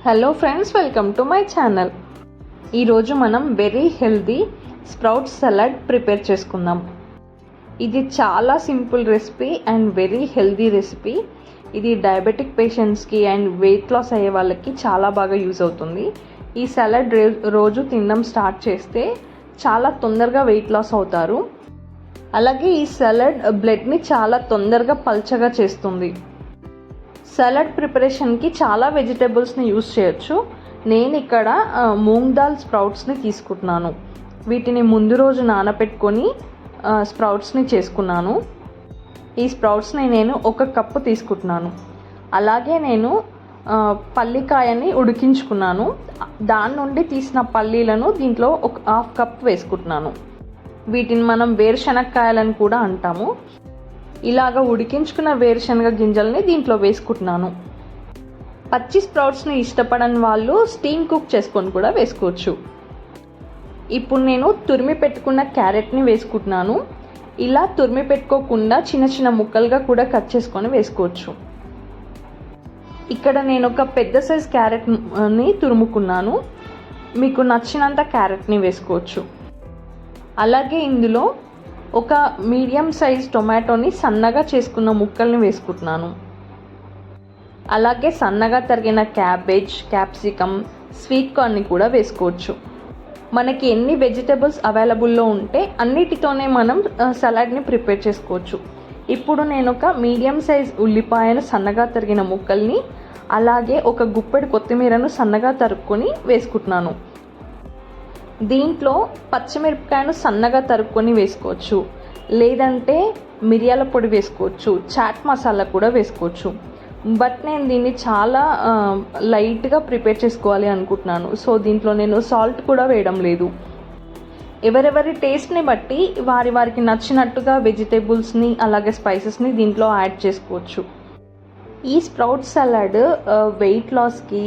Hello friends, welcome to my channel. ఈరోజు మనం very healthy sprout salad prepare చేసుకుందాం. ఇది చాలా simple recipe and very healthy recipe. ఇది డయాబెటిక్ పేషెంట్స్కి అండ్ వెయిట్ లాస్ అయ్యే వాళ్ళకి చాలా బాగా యూజ్ అవుతుంది. ఈ సలాడ్ రోజు తినడం స్టార్ట్ చేస్తే చాలా తొందరగా వెయిట్ లాస్ అవుతారు. అలాగే ఈ సలాడ్ బ్లడ్ని చాలా తొందరగా పల్చగా చేస్తుంది. సలాడ్ ప్రిపరేషన్కి చాలా వెజిటేబుల్స్ని యూస్ చేయొచ్చు. నేను ఇక్కడ మూంగ్ దాల్ స్ప్రౌట్స్ని తీసుకుంటున్నాను. వీటిని ముందు రోజు నానబెట్టుకొని స్ప్రౌట్స్ని చేసుకున్నాను. ఈ స్ప్రౌట్స్ని నేను 1 కప్పు తీసుకుంటున్నాను. అలాగే నేను పల్లికాయని ఉడికించుకున్నాను. దాని నుండి తీసిన పల్లీలను దీంట్లో 1/2 కప్ వేసుకుంటున్నాను. వీటిని మనం వేరుశనక్కాయలని కూడా అంటాము. ఇలాగ ఉడికించుకున్న వేరుశనగ గింజల్ని దీంట్లో వేసుకుంటున్నాను. పచ్చి స్ప్రౌట్స్ని ఇష్టపడని వాళ్ళు స్టీమ్ కుక్ చేసుకొని కూడా వేసుకోవచ్చు. ఇప్పుడు నేను తురిమి పెట్టుకున్న క్యారెట్ని వేసుకుంటున్నాను. ఇలా తురిమి పెట్టుకోకుండా చిన్న చిన్న ముక్కలుగా కూడా కట్ చేసుకొని వేసుకోవచ్చు. ఇక్కడ నేను ఒక పెద్ద సైజ్ క్యారెట్ని తురుముకున్నాను. మీకు నచ్చినంత క్యారెట్ని వేసుకోవచ్చు. అలాగే ఇందులో ఒక మీడియం సైజ్ టొమాటోని సన్నగా చేసుకున్న ముక్కల్ని వేసుకుంటున్నాను. అలాగే సన్నగా తరిగిన క్యాబేజ్, క్యాప్సికమ్, స్వీట్ కార్న్ని కూడా వేసుకోవచ్చు. మనకి ఎన్ని వెజిటబుల్స్ అవైలబుల్లో ఉంటే అన్నిటితోనే మనం సలాడ్ని ప్రిపేర్ చేసుకోవచ్చు. ఇప్పుడు నేను ఒక మీడియం సైజ్ ఉల్లిపాయను సన్నగా తరిగిన ముక్కల్ని, అలాగే ఒక గుప్పెడు కొత్తిమీరను సన్నగా తరుక్కొని వేసుకుంటున్నాను. దీంట్లో పచ్చిమిరపకాయను సన్నగా తరుక్కొని వేసుకోవచ్చు, లేదంటే మిరియాల పొడి వేసుకోవచ్చు, చాట్ మసాలా కూడా వేసుకోవచ్చు. బట్ నేను దీన్ని చాలా లైట్గా ప్రిపేర్ చేసుకోవాలి అనుకుంటున్నాను. సో దీంట్లో నేను సాల్ట్ కూడా వేయడం లేదు. ఎవరెవరి టేస్ట్ని బట్టి వారికి నచ్చినట్టుగా వెజిటేబుల్స్ని అలాగే స్పైసెస్ని దీంట్లో యాడ్ చేసుకోవచ్చు. ఈ స్ప్రౌట్ సలాడ్ వెయిట్ లాస్కి,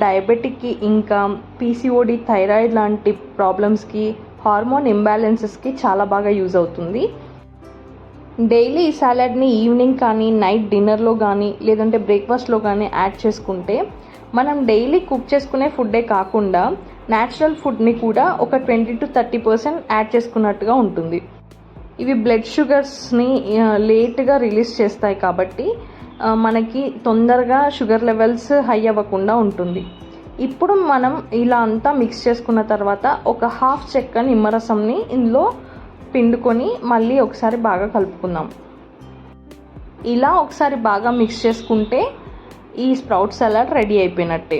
డయాబెటిక్కి, ఇంకా పీసీఓడి, థైరాయిడ్ లాంటి ప్రాబ్లమ్స్కి, హార్మోన్ ఇంబ్యాలెన్సెస్కి చాలా బాగా యూజ్ అవుతుంది. డైలీ ఈ సలాడ్ని ఈవినింగ్ కానీ, నైట్ డిన్నర్లో కానీ, లేదంటే బ్రేక్ఫాస్ట్లో కానీ యాడ్ చేసుకుంటే మనం డైలీ కుక్ చేసుకునే ఫుడ్డే కాకుండా న్యాచురల్ ఫుడ్ని కూడా ఒక 20 to 30% యాడ్ చేసుకున్నట్టుగా ఉంటుంది. ఇవి బ్లడ్ షుగర్స్ని లేట్గా రిలీజ్ చేస్తాయి కాబట్టి మనకి తొందరగా షుగర్ లెవెల్స్ హై అవ్వకుండా ఉంటుంది. ఇప్పుడు మనం ఇలా అంతా మిక్స్ చేసుకున్న తర్వాత ఒక 1/2 చెక్క నిమ్మరసంని ఇందులో పిండుకొని మళ్ళీ ఒకసారి బాగా కలుపుకుందాం. ఇలా ఒకసారి బాగా మిక్స్ చేసుకుంటే ఈ స్ప్రౌట్ సలాడ్ రెడీ అయిపోయినట్టే.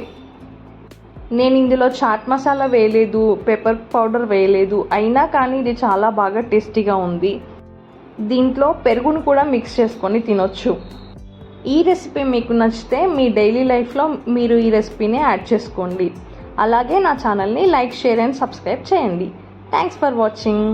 నేను ఇందులో చాట్ మసాలా వేయలేదు, పెప్పర్ పౌడర్ వేయలేదు, అయినా కానీ ఇది చాలా బాగా టేస్టీగా ఉంది. దీంట్లో పెరుగును కూడా మిక్స్ చేసుకొని తినొచ్చు. ఈ రెసిపీ మీకు నచ్చితే మీ డైలీ లైఫ్లో మీరు ఈ రెసిపీని యాడ్ చేసుకోండి. అలాగే నా ఛానల్ని లైక్, షేర్ అండ్ సబ్స్క్రైబ్ చేయండి. Thanks for watching.